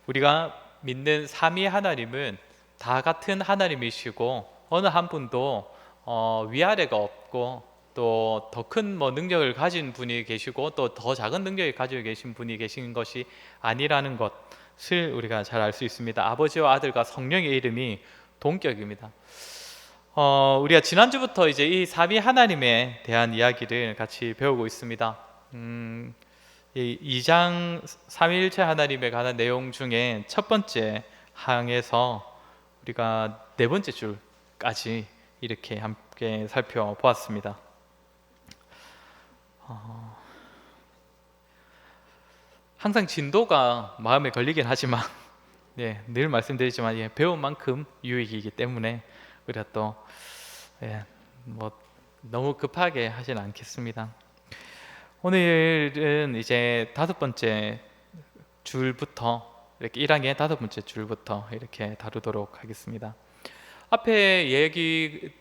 우리가 믿는 삼위 하나님은 다 같은 하나님이시고 어느 한 분도 위아래가 없고 또 더 큰 능력을 가진 분이 계시고 또 더 작은 능력을 가지고 계신 분이 계신 것이 아니라는 것을 우리가 잘 알 수 있습니다. 아버지와 아들과 성령의 이름이 동격입니다. 우리가 지난주부터 이제 이 삼위 하나님에 대한 이야기를 같이 배우고 있습니다. 이 2장 삼위일체 하나님에 관한 내용 중에 첫 번째 항에서 우리가 네 번째 줄까지 이렇게 함께 살펴보았습니다. 항상 진도가 마음에 걸리긴 하지만 늘 말씀드리지만 배운 만큼 유익이기 때문에 우리가 또 너무 급하게 하진 않겠습니다. 오늘은 이제 다섯 번째 줄부터 이렇게 1항의 다섯 번째 줄부터 이렇게 다루도록 하겠습니다. 앞에 얘기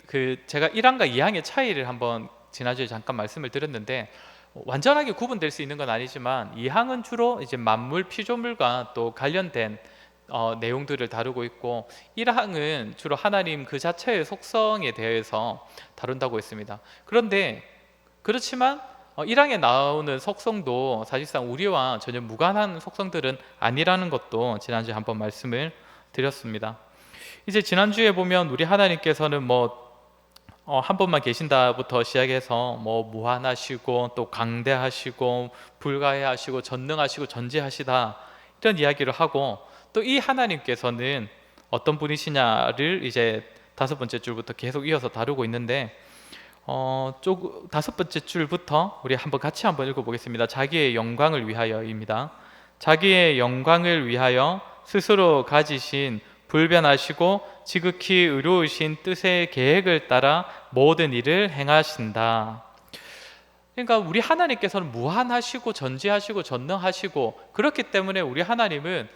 제가 1항과 2항의 차이를 한번 지난주에 잠깐 말씀을 드렸는데 완전하게 구분될 수 있는 건 아니지만 2항은 주로 이제 만물 피조물과 또 관련된 내용들을 다루고 있고 1항은 주로 하나님 그 자체의 속성에 대해서 다룬다고 했습니다. 그런데 그렇지만 1항에 나오는 속성도 사실상 우리와 전혀 무관한 속성들은 아니라는 것도 지난주에 한번 말씀을 드렸습니다. 이제 지난주에 보면 우리 하나님께서는 한 분만 계신다부터 시작해서 무한하시고 또 강대하시고 불가해하시고 전능하시고 전지하시다 이런 이야기를 하고 또 이 하나님께서는 어떤 분이시냐를 이제 다섯 번째 줄부터 계속 이어서 다루고 있는데 다섯 번째 줄부터 우리 같이 한번 읽어보겠습니다. 자기의 영광을 위하여입니다. 자기의 영광을 위하여 스스로 가지신 불변하시고 지극히 의로우신 뜻의 계획을 따라 모든 일을 행하신다. 그러니까 우리 하나님께서는 무한하시고 전지하시고 전능하시고 그렇기 때문에 우리 하나님은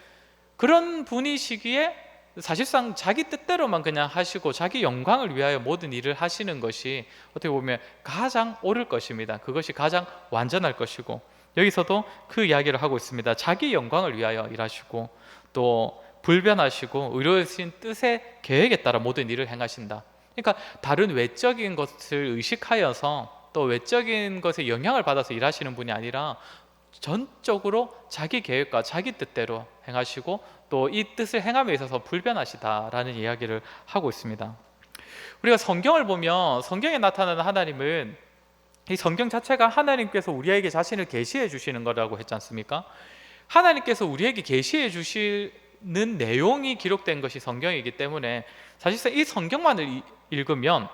그런 분이시기에 사실상 자기 뜻대로만 그냥 하시고 자기 영광을 위하여 모든 일을 하시는 것이 어떻게 보면 가장 옳을 것입니다. 그것이 가장 완전할 것이고 여기서도 그 이야기를 하고 있습니다. 자기 영광을 위하여 일하시고 또 불변하시고 의로우신 뜻의 계획에 따라 모든 일을 행하신다. 그러니까 다른 외적인 것을 의식하여서 또 외적인 것에 영향을 받아서 일하시는 분이 아니라 전적으로 자기 계획과 자기 뜻대로 행하시고 또 이 뜻을 행함에 있어서 불변하시다라는 이야기를 하고 있습니다. 우리가 성경을 보면 성경에 나타나는 하나님은 이 성경 자체가 하나님께서 우리에게 자신을 계시해 주시는 거라고 했지 않습니까? 하나님께서 우리에게 계시해 주시는 내용이 기록된 것이 성경이기 때문에 사실상 이 성경만을 읽으면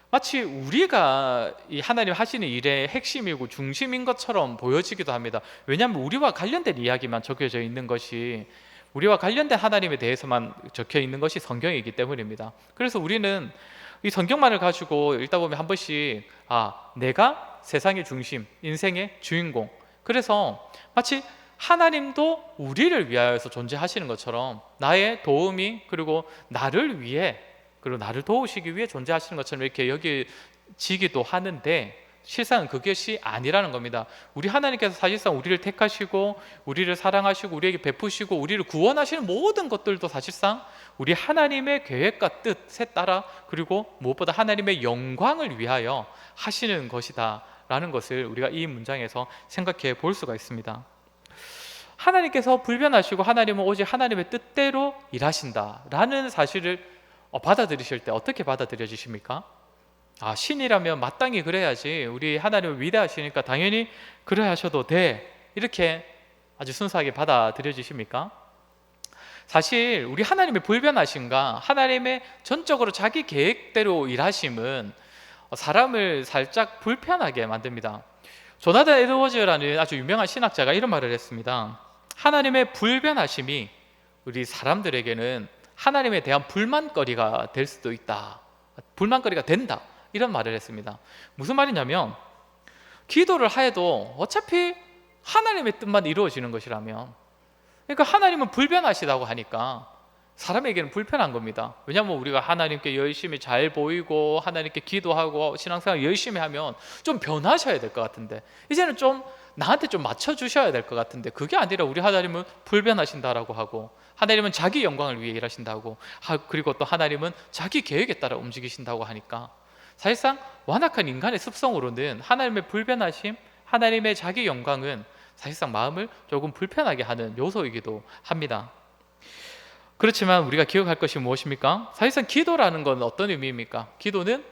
마치 우리가 이 하나님 하시는 일의 핵심이고 중심인 것처럼 보여지기도 합니다. 왜냐하면 우리와 관련된 이야기만 적혀져 있는 것이 우리와 관련된 하나님에 대해서만 적혀 있는 것이 성경이기 때문입니다. 그래서 우리는 이 성경만을 가지고 읽다 보면 한 번씩 내가 세상의 중심, 인생의 주인공, 그래서 마치 하나님도 우리를 위하여서 존재하시는 것처럼 나의 도움이 그리고 나를 위해 그리고 나를 도우시기 위해 존재하시는 것처럼 이렇게 여기지기도 하는데 실상은 그것이 아니라는 겁니다. 우리 하나님께서 사실상 우리를 택하시고 우리를 사랑하시고 우리에게 베푸시고 우리를 구원하시는 모든 것들도 사실상 우리 하나님의 계획과 뜻에 따라 그리고 무엇보다 하나님의 영광을 위하여 하시는 것이다 라는 것을 우리가 이 문장에서 생각해 볼 수가 있습니다. 하나님께서 불변하시고 하나님은 오직 하나님의 뜻대로 일하신다라는 사실을 받아들이실 때 어떻게 받아들여지십니까? 신이라면 마땅히 그래야지, 우리 하나님은 위대하시니까 당연히 그래 하셔도 돼, 이렇게 아주 순수하게 받아들여지십니까? 사실 우리 하나님의 불변하심과 하나님의 전적으로 자기 계획대로 일하심은 사람을 살짝 불편하게 만듭니다. 조나단 에드워즈라는 아주 유명한 신학자가 이런 말을 했습니다. 하나님의 불변하심이 우리 사람들에게는 하나님에 대한 불만거리가 될 수도 있다, 불만거리가 된다, 이런 말을 했습니다. 무슨 말이냐면 기도를 해도 어차피 하나님의 뜻만 이루어지는 것이라면, 그러니까 하나님은 불변하시다고 하니까 사람에게는 불편한 겁니다. 왜냐하면 우리가 하나님께 열심히 잘 보이고 하나님께 기도하고 신앙생활 열심히 하면 좀 변하셔야 될 것 같은데 이제는 좀 나한테 좀 맞춰주셔야 될 것 같은데 그게 아니라 우리 하나님은 불변하신다라고 하고, 하나님은 자기 영광을 위해 일하신다고, 그리고 또 하나님은 자기 계획에 따라 움직이신다고 하니까 사실상 완악한 인간의 습성으로는 하나님의 불변하심, 하나님의 자기 영광은 사실상 마음을 조금 불편하게 하는 요소이기도 합니다. 그렇지만 우리가 기억할 것이 무엇입니까? 사실상 기도라는 건 어떤 의미입니까? 기도는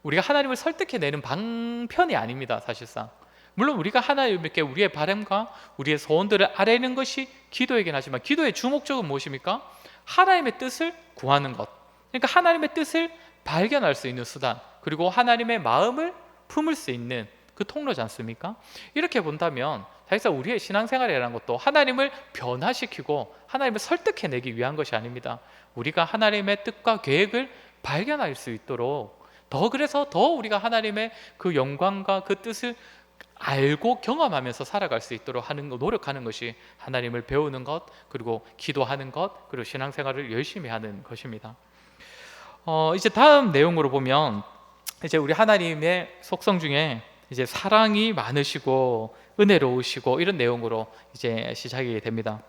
우리가 하나님을 설득해내는 방편이 아닙니다. 사실상 물론 우리가 하나님께 우리의 바람과 우리의 소원들을 아뢰는 것이 기도이긴 하지만, 기도의 주목적은 무엇입니까? 하나님의 뜻을 구하는 것, 그러니까 하나님의 뜻을 발견할 수 있는 수단, 그리고 하나님의 마음을 품을 수 있는 그 통로지 않습니까? 이렇게 본다면 사실상 우리의 신앙생활이라는 것도 하나님을 변화시키고 하나님을 설득해내기 위한 것이 아닙니다. 우리가 하나님의 뜻과 계획을 발견할 수 있도록, 그래서 더 우리가 하나님의 그 영광과 그 뜻을 알고 경험하면서 살아갈 수 있도록 노력하는 것이 하나님을 배우는 것, 그리고 기도하는 것, 그리고 신앙생활을 열심히 하는 것입니다. 이제 다음 내용으로 보면, 이제 우리 하나님의 속성 중에 이제 사랑이 많으시고 은혜로우시고 이런 내용으로 이제 시작이 됩니다.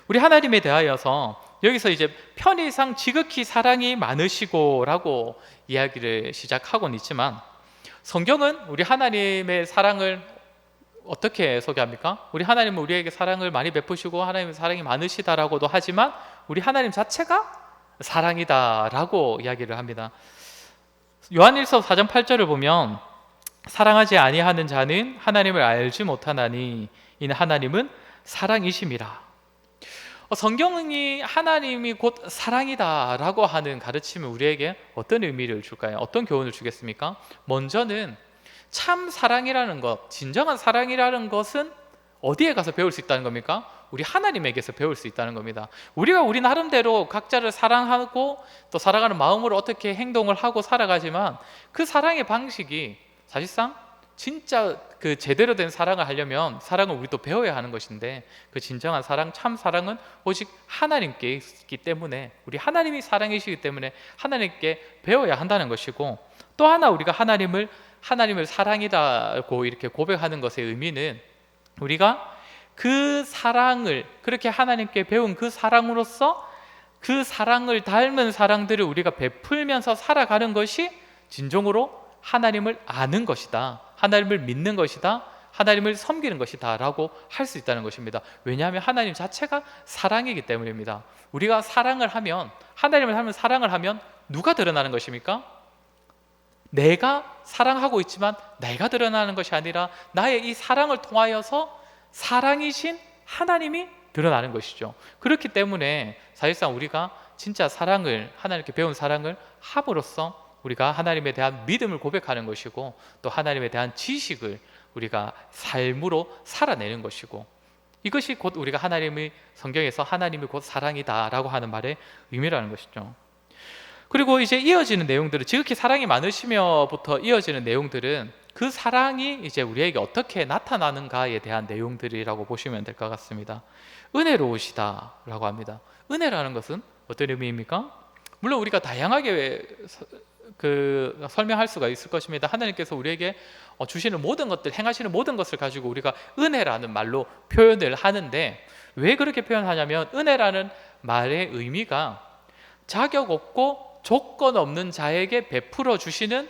우리 하나님에 대하여서 여기서 이제 편의상 지극히 사랑이 많으시고라고 이야기를 시작하고는 있지만, 성경은 우리 하나님의 사랑을 어떻게 소개합니까? 우리 하나님은 우리에게 사랑을 많이 베푸시고 하나님의 사랑이 많으시다라고도 하지만 우리 하나님 자체가 사랑이다라고 이야기를 합니다. 요한일서 4장 8절을 보면 사랑하지 아니하는 자는 하나님을 알지 못하나니 이는 하나님은 사랑이심이라. 성경이 하나님이 곧 사랑이다라고 하는 가르침은 우리에게 어떤 의미를 줄까요? 어떤 교훈을 주겠습니까? 먼저는 참 사랑이라는 것, 진정한 사랑이라는 것은 어디에 가서 배울 수 있다는 겁니까? 우리 하나님에게서 배울 수 있다는 겁니다. 우리가 우리 나름대로 각자를 사랑하고 또 사랑하는 마음으로 어떻게 행동을 하고 살아가지만, 그 사랑의 방식이 사실상 진짜 그 제대로 된 사랑을 하려면 사랑을 우리도 배워야 하는 것인데, 그 진정한 사랑, 참 사랑은 오직 하나님께 있기 때문에, 우리 하나님이 사랑이시기 때문에 하나님께 배워야 한다는 것이고, 또 하나 우리가 하나님을 사랑이라고 이렇게 고백하는 것의 의미는, 우리가 그 사랑을 그렇게 하나님께 배운 그 사랑으로서 그 사랑을 닮은 사랑들을 우리가 베풀면서 살아가는 것이 진정으로 하나님을 아는 것이다, 하나님을 믿는 것이다, 하나님을 섬기는 것이다 라고 할 수 있다는 것입니다. 왜냐하면 하나님 자체가 사랑이기 때문입니다. 우리가 사랑을 하면, 하나님을 하면 사랑을 하면 누가 드러나는 것입니까? 내가 사랑하고 있지만 내가 드러나는 것이 아니라 나의 이 사랑을 통하여서 사랑이신 하나님이 드러나는 것이죠. 그렇기 때문에 사실상 우리가 진짜 사랑을, 하나님께 배운 사랑을 함으로써 우리가 하나님에 대한 믿음을 고백하는 것이고, 또 하나님에 대한 지식을 우리가 삶으로 살아내는 것이고, 이것이 곧 우리가 성경에서 하나님이 곧 사랑이다라고 하는 말의 의미라는 것이죠. 그리고 이제 이어지는 내용들은, 지극히 사랑이 많으시며부터 이어지는 내용들은 그 사랑이 이제 우리에게 어떻게 나타나는가에 대한 내용들이라고 보시면 될 것 같습니다. 은혜로우시다라고 합니다. 은혜라는 것은 어떤 의미입니까? 물론 우리가 다양하게 설명할 수가 있을 것입니다. 하나님께서 우리에게 주시는 모든 것들, 행하시는 모든 것을 가지고 우리가 은혜라는 말로 표현을 하는데, 왜 그렇게 표현하냐면, 은혜라는 말의 의미가 자격 없고 조건 없는 자에게 베풀어 주시는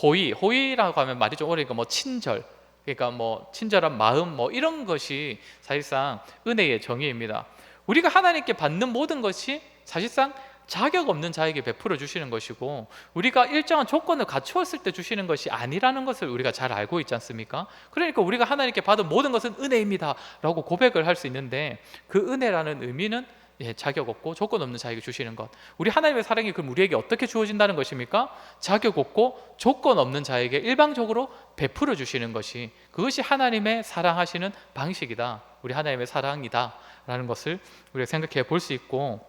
호의라고 하면 말이 좀 어려우니까 친절, 그러니까 친절한 마음, 이런 것이 사실상 은혜의 정의입니다. 우리가 하나님께 받는 모든 것이 사실상 자격 없는 자에게 베풀어 주시는 것이고, 우리가 일정한 조건을 갖추었을 때 주시는 것이 아니라는 것을 우리가 잘 알고 있지 않습니까? 그러니까 우리가 하나님께 받은 모든 것은 은혜입니다 라고 고백을 할 수 있는데, 그 은혜라는 의미는 자격 없고 조건 없는 자에게 주시는 것. 우리 하나님의 사랑이 그럼 우리에게 어떻게 주어진다는 것입니까? 자격 없고 조건 없는 자에게 일방적으로 베풀어 주시는 것이, 그것이 하나님의 사랑하시는 방식이다, 우리 하나님의 사랑이다 라는 것을 우리가 생각해 볼 수 있고,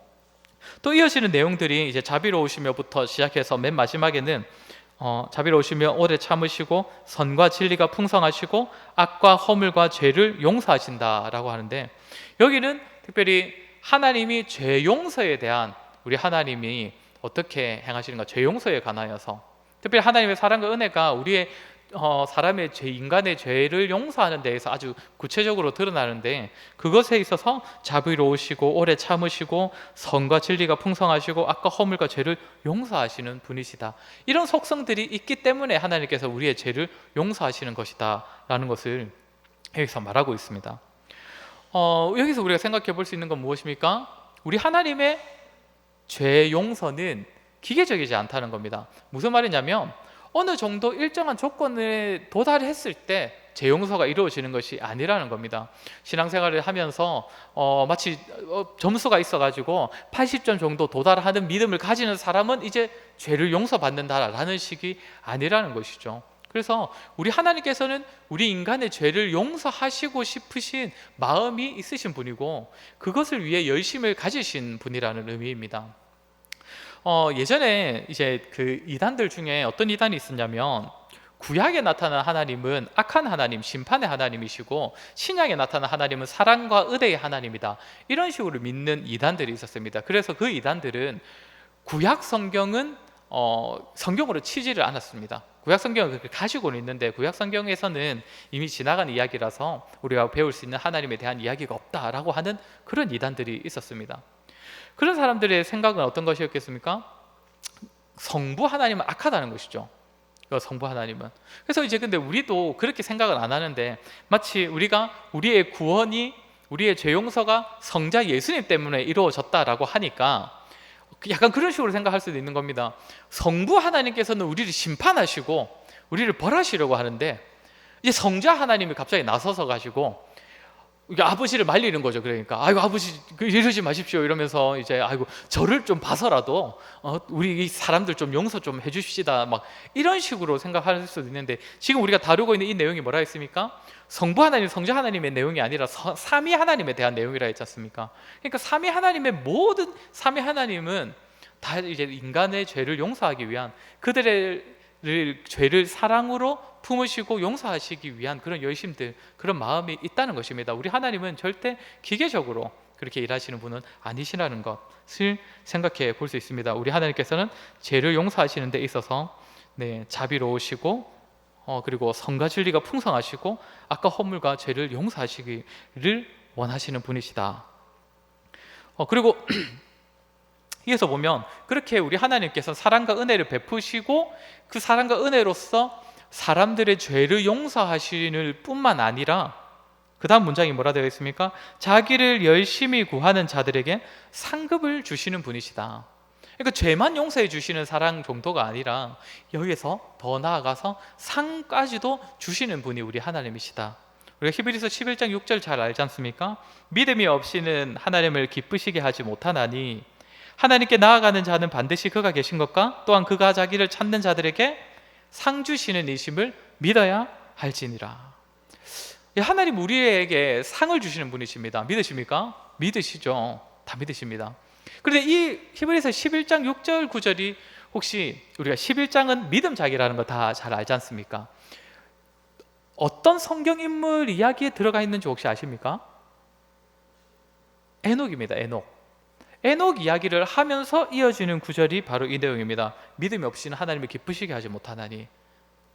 또 이어지는 내용들이 이제 자비로우시며부터 시작해서 맨 마지막에는 자비로우시며 오래 참으시고 선과 진리가 풍성하시고 악과 허물과 죄를 용서하신다라고 하는데, 여기는 특별히 하나님이 죄 용서에 대한, 우리 하나님이 어떻게 행하시는가, 죄 용서에 관하여서, 특별히 하나님의 사랑과 은혜가 우리의 사람의 죄, 인간의 죄를 용서하는 데에서 아주 구체적으로 드러나는데, 그것에 있어서 자비로우시고 오래 참으시고 선과 진리가 풍성하시고 악과 허물과 죄를 용서하시는 분이시다. 이런 속성들이 있기 때문에 하나님께서 우리의 죄를 용서하시는 것이다 라는 것을 여기서 말하고 있습니다. 여기서 우리가 생각해 볼 수 있는 건 무엇입니까? 우리 하나님의 죄 용서는 기계적이지 않다는 겁니다. 무슨 말이냐면 어느 정도 일정한 조건에 도달했을 때 죄 용서가 이루어지는 것이 아니라는 겁니다. 신앙생활을 하면서 마치 점수가 있어가지고 80점 정도 도달하는 믿음을 가지는 사람은 이제 죄를 용서받는다라는 식이 아니라는 것이죠. 그래서 우리 하나님께서는 우리 인간의 죄를 용서하시고 싶으신 마음이 있으신 분이고, 그것을 위해 열심을 가지신 분이라는 의미입니다. 예전에 이제 그 이단들 중에 어떤 이단이 있었냐면, 구약에 나타난 하나님은 악한 하나님, 심판의 하나님이시고 신약에 나타난 하나님은 사랑과 의대의 하나님이다, 이런 식으로 믿는 이단들이 있었습니다. 그래서 그 이단들은 구약 성경은 성경으로 치지를 않았습니다. 구약 성경을 그렇게 가지고는 있는데 구약 성경에서는 이미 지나간 이야기라서 우리가 배울 수 있는 하나님에 대한 이야기가 없다라고 하는 그런 이단들이 있었습니다. 그런 사람들의 생각은 어떤 것이었겠습니까? 성부 하나님은 악하다는 것이죠. 성부 하나님은. 그래서 이제 근데 우리도 그렇게 생각을 안 하는데, 마치 우리가 우리의 구원이, 우리의 죄 용서가 성자 예수님 때문에 이루어졌다라고 하니까 약간 그런 식으로 생각할 수도 있는 겁니다. 성부 하나님께서는 우리를 심판하시고 우리를 벌하시려고 하는데, 이제 성자 하나님이 갑자기 나서서 가지고 아버지를 말리는 거죠. 그러니까 아이고 아버지 이러지 마십시오 이러면서 이제 아이고 저를 좀 봐서라도 우리 사람들 좀 용서 좀 해주십시다, 막 이런 식으로 생각할 수도 있는데, 지금 우리가 다루고 있는 이 내용이 뭐라 했습니까? 성부 하나님, 성자 하나님의 내용이 아니라 삼위 하나님에 대한 내용이라 했지 않습니까? 그러니까 삼위 하나님의 모든, 삼위 하나님은 다 이제 인간의 죄를 용서하기 위한, 그들의 죄를 사랑으로 품으시고 용서하시기 위한 그런 열심들, 그런 마음이 있다는 것입니다. 우리 하나님은 절대 기계적으로 그렇게 일하시는 분은 아니시라는 것을 생각해 볼 수 있습니다. 우리 하나님께서는 죄를 용서하시는 데 있어서 자비로우시고 그리고 선과 진리가 풍성하시고 악과 허물과 죄를 용서하시기를 원하시는 분이시다. 그리고 여기서 보면 그렇게 우리 하나님께서 사랑과 은혜를 베푸시고 그 사랑과 은혜로서 사람들의 죄를 용서하시는 뿐만 아니라, 그 다음 문장이 뭐라 되어 있습니까? 자기를 열심히 구하는 자들에게 상급을 주시는 분이시다. 그러니까 죄만 용서해 주시는 사랑 정도가 아니라 여기서 더 나아가서 상까지도 주시는 분이 우리 하나님이시다. 우리가 히브리서 11장 6절 잘 알지 않습니까? 믿음이 없이는 하나님을 기쁘시게 하지 못하나니 하나님께 나아가는 자는 반드시 그가 계신 것과 또한 그가 자기를 찾는 자들에게 상 주시는 이심을 믿어야 할지니라. 하나님 우리에게 상을 주시는 분이십니다. 믿으십니까? 믿으시죠. 다 믿으십니다. 그런데 이 히브리서 11장 6절 9절이, 혹시 우리가 11장은 믿음자기라는 거 다 잘 알지 않습니까? 어떤 성경 인물 이야기에 들어가 있는지 혹시 아십니까? 에녹입니다. 에녹 이야기를 하면서 이어지는 구절이 바로 이 내용입니다. 믿음이 없이는 하나님을 기쁘시게 하지 못하나니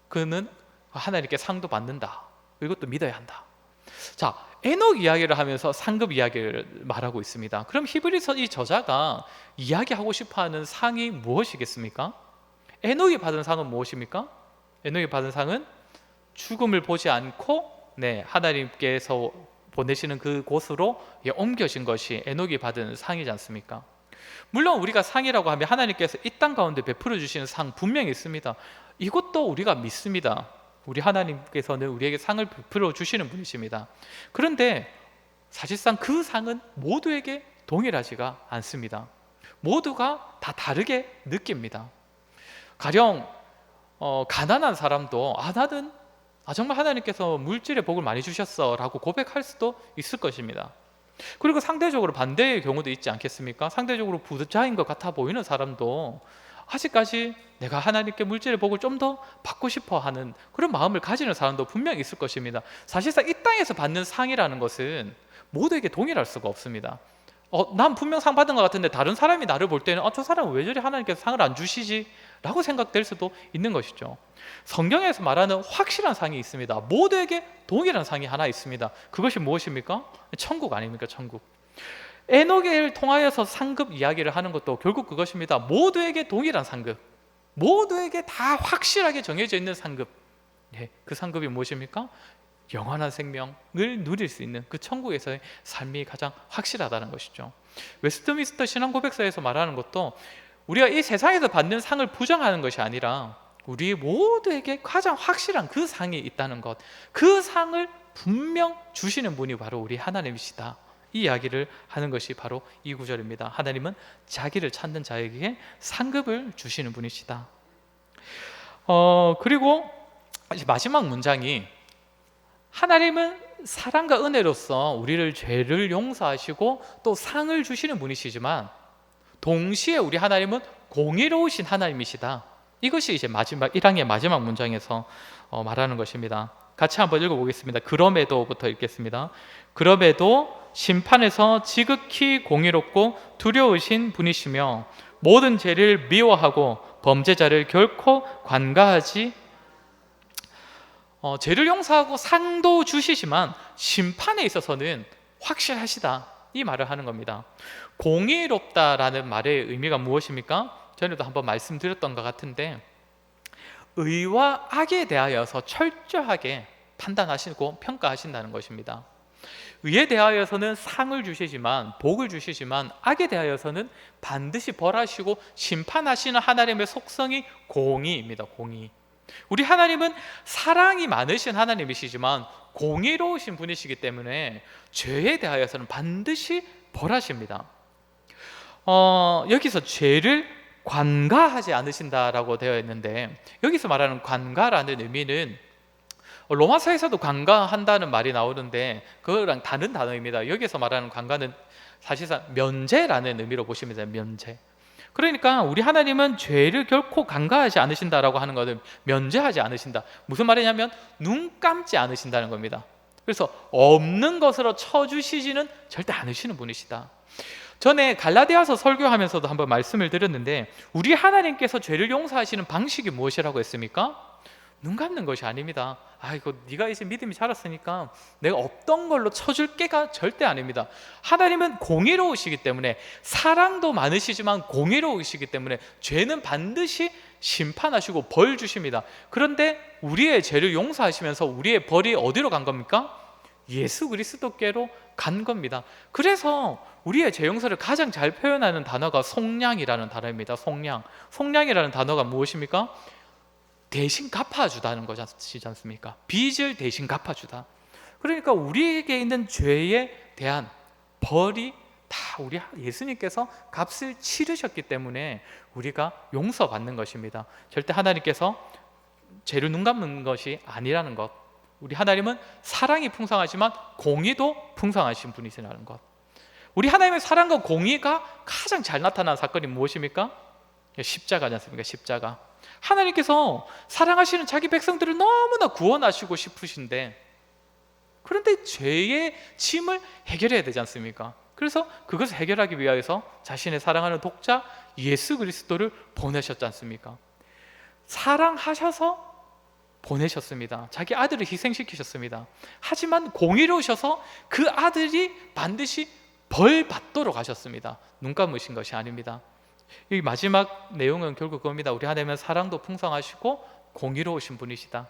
그는 하나님께 상도 받는다. 이것도 믿어야 한다. 자, 에녹 이야기를 하면서 상급 이야기를 말하고 있습니다. 그럼 히브리서 이 저자가 이야기하고 싶어하는 상이 무엇이겠습니까? 에녹이 받은 상은 무엇입니까? 에녹이 받은 상은 죽음을 보지 않고 하나님께서 보내시는 그 곳으로 옮겨진 것이 에녹이 받은 상이지 않습니까? 물론 우리가 상이라고 하면 하나님께서 이 땅 가운데 베풀어 주시는 상 분명히 있습니다. 이것도 우리가 믿습니다. 우리 하나님께서는 우리에게 상을 베풀어 주시는 분이십니다. 그런데 사실상 그 상은 모두에게 동일하지가 않습니다. 모두가 다 다르게 느낍니다. 가령 가난한 사람도 나는 정말 하나님께서 물질의 복을 많이 주셨어 라고 고백할 수도 있을 것입니다. 그리고 상대적으로 반대의 경우도 있지 않겠습니까? 상대적으로 부자인 것 같아 보이는 사람도 아직까지 내가 하나님께 물질의 복을 좀 더 받고 싶어 하는 그런 마음을 가지는 사람도 분명히 있을 것입니다. 사실상 이 땅에서 받는 상이라는 것은 모두에게 동일할 수가 없습니다. 난 분명 상 받은 것 같은데 다른 사람이 나를 볼 때는 저 사람은 왜 저리 하나님께서 상을 안 주시지? 라고 생각될 수도 있는 것이죠. 성경에서 말하는 확실한 상이 있습니다. 모두에게 동일한 상이 하나 있습니다. 그것이 무엇입니까? 천국 아닙니까? 천국. 에녹을 통하여서 상급 이야기를 하는 것도 결국 그것입니다. 모두에게 동일한 상급, 모두에게 다 확실하게 정해져 있는 상급. 그 상급이 무엇입니까? 영원한 생명을 누릴 수 있는 그 천국에서의 삶이 가장 확실하다는 것이죠. 웨스트민스터 신앙고백서에서 말하는 것도 우리가 이 세상에서 받는 상을 부정하는 것이 아니라 우리 모두에게 가장 확실한 그 상이 있다는 것, 그 상을 분명 주시는 분이 바로 우리 하나님이시다, 이 이야기를 하는 것이 바로 이 구절입니다. 하나님은 자기를 찾는 자에게 상급을 주시는 분이시다. 그리고 마지막 문장이 하나님은 사랑과 은혜로서 우리를 죄를 용서하시고 또 상을 주시는 분이시지만 동시에 우리 하나님은 공의로우신 하나님이시다. 이것이 이제 마지막 1항의 마지막 문장에서 말하는 것입니다. 같이 한번 읽어보겠습니다. 그럼에도부터 읽겠습니다. 그럼에도 심판에서 지극히 공의롭고 두려우신 분이시며 모든 죄를 미워하고 범죄자를 결코 관가하지 죄를 용서하고 상도 주시지만 심판에 있어서는 확실하시다, 이 말을 하는 겁니다. 공의롭다라는 말의 의미가 무엇입니까? 전에도 한번 말씀드렸던 것 같은데 의와 악에 대하여서 철저하게 판단하시고 평가하신다는 것입니다. 의에 대하여서는 상을 주시지만, 복을 주시지만 악에 대하여서는 반드시 벌하시고 심판하시는 하나님의 속성이 공의입니다. 공의. 우리 하나님은 사랑이 많으신 하나님이시지만 공의로우신 분이시기 때문에 죄에 대하여서는 반드시 벌하십니다. 여기서 죄를 관가하지 않으신다라고 되어 있는데, 여기서 말하는 관가라는 의미는 로마서에서도 관가한다는 말이 나오는데 그거랑 다른 단어입니다. 여기서 말하는 관가는 사실상 면제라는 의미로 보시면 돼요. 면제. 그러니까 우리 하나님은 죄를 결코 관가하지 않으신다라고 하는 것은 면제하지 않으신다. 무슨 말이냐면 눈 감지 않으신다는 겁니다. 그래서 없는 것으로 쳐주시지는 절대 않으시는 분이시다. 전에 갈라디아서 설교하면서도 한번 말씀을 드렸는데 우리 하나님께서 죄를 용서하시는 방식이 무엇이라고 했습니까? 눈 감는 것이 아닙니다. 아이고 네가 이제 믿음이 자랐으니까 내가 없던 걸로 쳐줄게가 절대 아닙니다. 하나님은 공의로우시기 때문에, 사랑도 많으시지만 공의로우시기 때문에 죄는 반드시 심판하시고 벌 주십니다. 그런데 우리의 죄를 용서하시면서 우리의 벌이 어디로 간 겁니까? 예수 그리스도께로 간 겁니다. 그래서 우리의 죄 용서를 가장 잘 표현하는 단어가 속량이라는 단어입니다. 속량이라는 단어가 무엇입니까? 대신 갚아주다는 것이지 않습니까? 빚을 대신 갚아주다. 그러니까 우리에게 있는 죄에 대한 벌이 다 우리 예수님께서 값을 치르셨기 때문에 우리가 용서받는 것입니다. 절대 하나님께서 죄를 눈 감는 것이 아니라는 것. 우리 하나님은 사랑이 풍성하지만 공의도 풍성하신 분이시라는 것. 우리 하나님의 사랑과 공의가 가장 잘 나타난 사건이 무엇입니까? 십자가지 않습니까? 십자가. 하나님께서 사랑하시는 자기 백성들을 너무나 구원하시고 싶으신데, 그런데 죄의 짐을 해결해야 되지 않습니까? 그래서 그것을 해결하기 위하여서 자신의 사랑하는 독자 예수 그리스도를 보내셨지 않습니까? 사랑하셔서 보내셨습니다. 자기 아들을 희생시키셨습니다. 하지만 공의로우셔서 그 아들이 반드시 벌 받도록 하셨습니다. 눈 감으신 것이 아닙니다. 이 마지막 내용은 결국 그겁니다. 우리 하나님은 사랑도 풍성하시고 공의로우신 분이시다.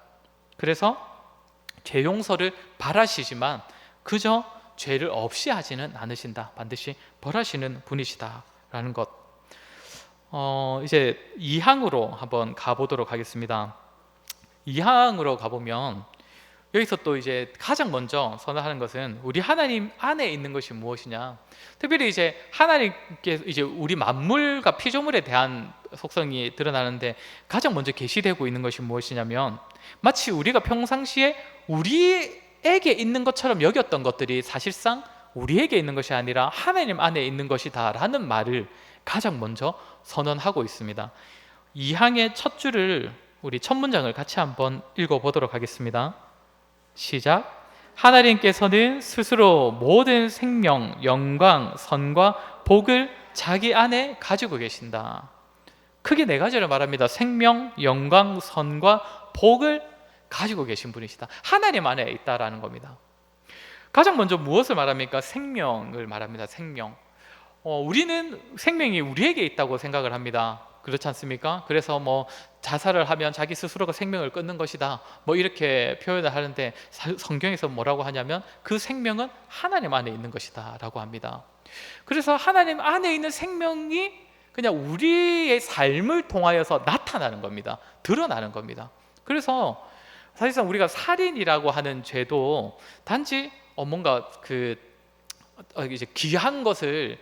그래서 죄 용서를 바라시지만 그저 죄를 없이 하지는 않으신다. 반드시 벌하시는 분이시다라는 것. 이제 2항으로 한번 가보도록 하겠습니다. 2항으로 가보면 여기서 또 이제 가장 먼저 선언하는 것은 우리 하나님 안에 있는 것이 무엇이냐. 특별히 이제 하나님께 이제 우리 만물과 피조물에 대한 속성이 드러나는데 가장 먼저 계시되고 있는 것이 무엇이냐면, 마치 우리가 평상시에 우리에게 있는 것처럼 여겼던 것들이 사실상 우리에게 있는 것이 아니라 하나님 안에 있는 것이다라는 말을 가장 먼저 선언하고 있습니다. 2항의 첫 줄을, 우리 첫 문장을 같이 한번 읽어보도록 하겠습니다. 시작. 하나님께서는 스스로 모든 생명, 영광, 선과 복을 자기 안에 가지고 계신다. 크게 네 가지를 말합니다. 생명, 영광, 선과 복을 가지고 계신 분이시다. 하나님 안에 있다라는 겁니다. 가장 먼저 무엇을 말합니까? 생명을 말합니다. 생명. 우리는 생명이 우리에게 있다고 생각을 합니다. 그렇지 않습니까? 그래서 뭐 자살을 하면 자기 스스로가 생명을 끊는 것이다, 뭐 이렇게 표현을 하는데, 성경에서 뭐라고 하냐면 그 생명은 하나님 안에 있는 것이다 라고 합니다. 그래서 하나님 안에 있는 생명이 그냥 우리의 삶을 통하여서 나타나는 겁니다. 드러나는 겁니다. 그래서 사실상 우리가 살인이라고 하는 죄도 단지 뭔가 이제 귀한 것을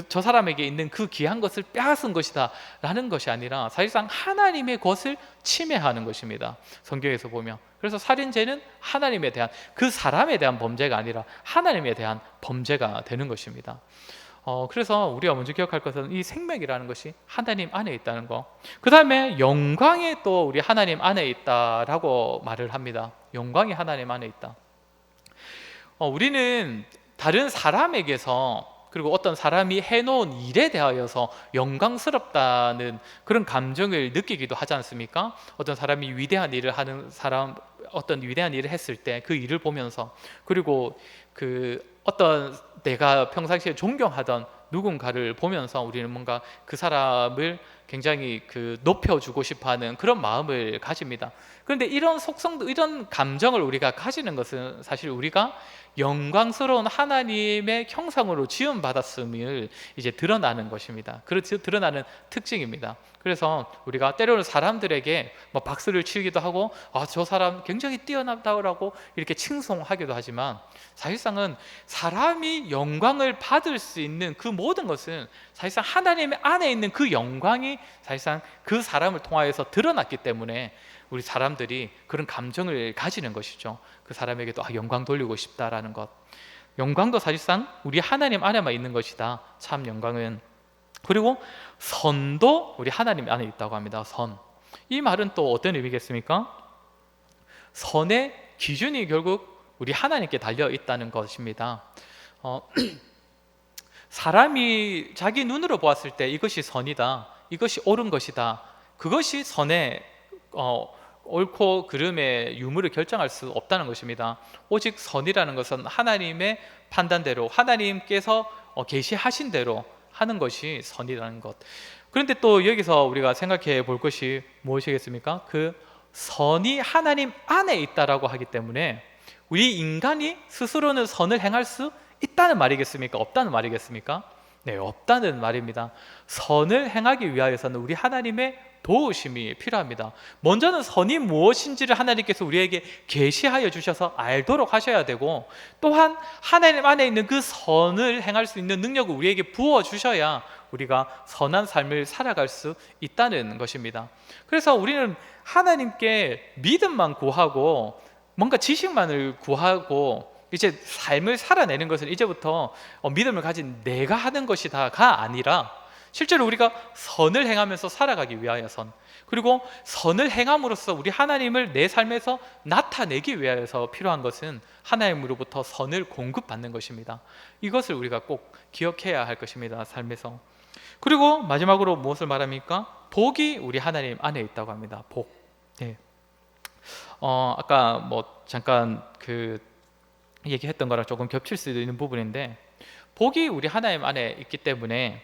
저 사람에게 있는 그 귀한 것을 빼앗은 것이다 라는 것이 아니라 사실상 하나님의 것을 침해하는 것입니다. 성경에서 보면. 그래서 살인죄는 하나님에 대한, 그 사람에 대한 범죄가 아니라 하나님에 대한 범죄가 되는 것입니다. 그래서 우리가 먼저 기억할 것은 이 생명이라는 것이 하나님 안에 있다는 거. 그 다음에 영광이 또 우리 하나님 안에 있다라고 말을 합니다. 영광이 하나님 안에 있다. 우리는 다른 사람에게서, 그리고 어떤 사람이 해놓은 일에 대하여서 영광스럽다는 그런 감정을 느끼기도 하지 않습니까? 어떤 사람이 위대한 일을 하는 사람, 어떤 위대한 일을 했을 때 그 일을 보면서, 그리고 어떤 내가 평상시에 존경하던 누군가를 보면서 우리는 뭔가 그 사람을 굉장히 높여주고 싶어하는 그런 마음을 가집니다. 그런데 이런 속성도, 이런 감정을 우리가 가지는 것은 사실 우리가 영광스러운 하나님의 형상으로 지음받았음을 이제 드러나는 것입니다. 그렇죠? 드러나는 특징입니다. 그래서 우리가 때로는 사람들에게 뭐 박수를 치기도 하고, 저 사람 굉장히 뛰어나다고 이렇게 칭송하기도 하지만, 사실상은 사람이 영광을 받을 수 있는 그 모든 것은 사실상 하나님 안에 있는 그 영광이 사실상 그 사람을 통하여서 드러났기 때문에 우리 사람들이 그런 감정을 가지는 것이죠. 그 사람에게도 영광 돌리고 싶다라는 것. 영광도 사실상 우리 하나님 안에만 있는 것이다, 참 영광은. 그리고 선도 우리 하나님 안에 있다고 합니다. 선. 이 말은 또 어떤 의미겠습니까? 선의 기준이 결국 우리 하나님께 달려 있다는 것입니다. 사람이 자기 눈으로 보았을 때 이것이 선이다, 이것이 옳은 것이다, 그것이 선의 옳고 그름의 유무를 결정할 수 없다는 것입니다. 오직 선이라는 것은 하나님의 판단대로, 하나님께서 계시하신 대로 하는 것이 선이라는 것. 그런데 또 여기서 우리가 생각해 볼 것이 무엇이겠습니까? 그 선이 하나님 안에 있다라고 하기 때문에 우리 인간이 스스로는 선을 행할 수 있다는 말이겠습니까? 없다는 말이겠습니까? 네, 없다는 말입니다. 선을 행하기 위하여서는 우리 하나님의 도우심이 필요합니다. 먼저는 선이 무엇인지를 하나님께서 우리에게 계시하여 주셔서 알도록 하셔야 되고, 또한 하나님 안에 있는 그 선을 행할 수 있는 능력을 우리에게 부어 주셔야 우리가 선한 삶을 살아갈 수 있다는 것입니다. 그래서 우리는 하나님께 믿음만 구하고 뭔가 지식만을 구하고 이제 삶을 살아내는 것은 이제부터 믿음을 가진 내가 하는 것이다가 아니라, 실제로 우리가 선을 행하면서 살아가기 위하여 선, 그리고 선을 행함으로써 우리 하나님을 내 삶에서 나타내기 위하여서 필요한 것은 하나님으로부터 선을 공급받는 것입니다. 이것을 우리가 꼭 기억해야 할 것입니다, 삶에서. 그리고 마지막으로 무엇을 말합니까? 복이 우리 하나님 안에 있다고 합니다. 복. 네. 아까 뭐 잠깐 얘기했던 거랑 조금 겹칠 수도 있는 부분인데, 복이 우리 하나님 안에 있기 때문에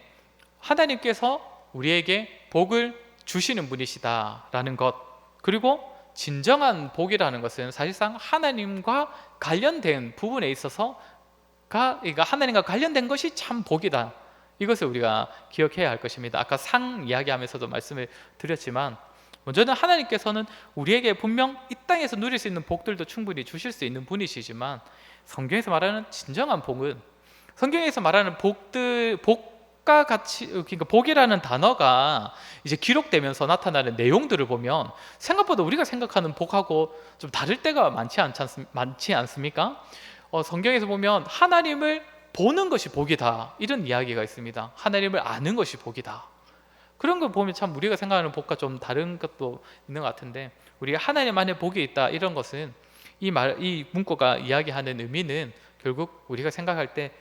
하나님께서 우리에게 복을 주시는 분이시다라는 것, 그리고 진정한 복이라는 것은 사실상 하나님과 관련된 부분에 있어서 그러니까 하나님과 관련된 것이 참 복이다, 이것을 우리가 기억해야 할 것입니다. 아까 상 이야기하면서도 말씀을 드렸지만, 먼저는 하나님께서는 우리에게 분명 이 땅에서 누릴 수 있는 복들도 충분히 주실 수 있는 분이시지만, 성경에서 말하는 진정한 복은, 성경에서 말하는 복과 같이, 그러니까 복이라는 단어가 이제 기록되면서 나타나는 내용들을 보면 생각보다 우리가 생각하는 복하고 좀 다를 때가 많지 않습니까? 성경에서 보면 하나님을 보는 것이 복이다, 이런 이야기가 있습니다. 하나님을 아는 것이 복이다. 그런 걸 보면 참 우리가 생각하는 복과 좀 다른 것도 있는 것 같은데, 우리가 하나님 안에 복이 있다, 이런 것은 이 문구가 이야기하는 의미는 결국 우리가 생각할 때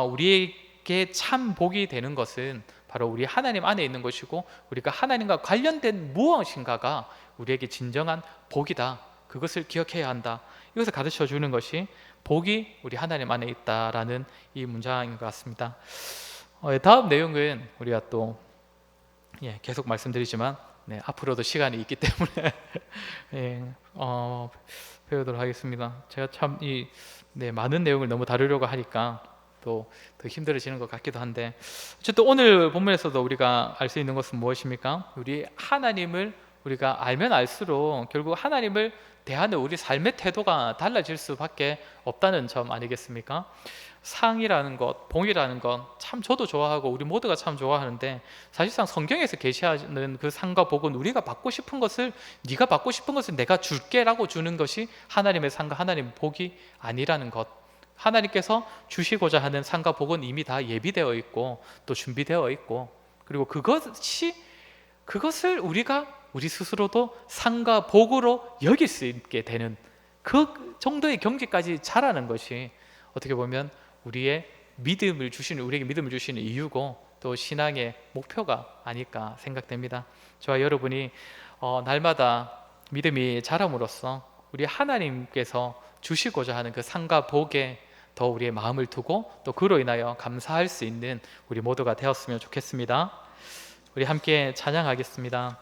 우리에게 참 복이 되는 것은 바로 우리 하나님 안에 있는 것이고 우리가 하나님과 관련된 무엇인가가 우리에게 진정한 복이다. 그것을 기억해야 한다. 이것을 가르쳐 주는 것이 복이 우리 하나님 안에 있다라는 이 문장인 것 같습니다. 다음 내용은 우리가 또 계속 말씀드리지만 앞으로도 시간이 있기 때문에 배우도록 하겠습니다. 제가 참 많은 내용을 너무 다루려고 하니까 또 더 힘들어지는 것 같기도 한데, 어쨌든 오늘 본문에서도 우리가 알 수 있는 것은 무엇입니까? 우리 하나님을 우리가 알면 알수록 결국 하나님을 대하는 우리 삶의 태도가 달라질 수밖에 없다는 점 아니겠습니까? 상이라는 것, 봉이라는 것 참 저도 좋아하고 우리 모두가 참 좋아하는데, 사실상 성경에서 계시하는 그 상과 복은 우리가 받고 싶은 것을, 네가 받고 싶은 것을 내가 줄게 라고 주는 것이 하나님의 상과 하나님의 복이 아니라는 것. 하나님께서 주시고자 하는 상과 복은 이미 다 예비되어 있고 또 준비되어 있고, 그리고 그것을 우리 스스로도 상과 복으로 여길 수 있게 되는 그 정도의 경지까지 자라는 것이 어떻게 보면 우리에게 믿음을 주시는 이유고 또 신앙의 목표가 아닐까 생각됩니다. 저와 여러분이 날마다 믿음이 자람으로써 우리 하나님께서 주시고자 하는 그 상과 복에 더 우리의 마음을 두고 또 그로 인하여 감사할 수 있는 우리 모두가 되었으면 좋겠습니다. 우리 함께 찬양하겠습니다.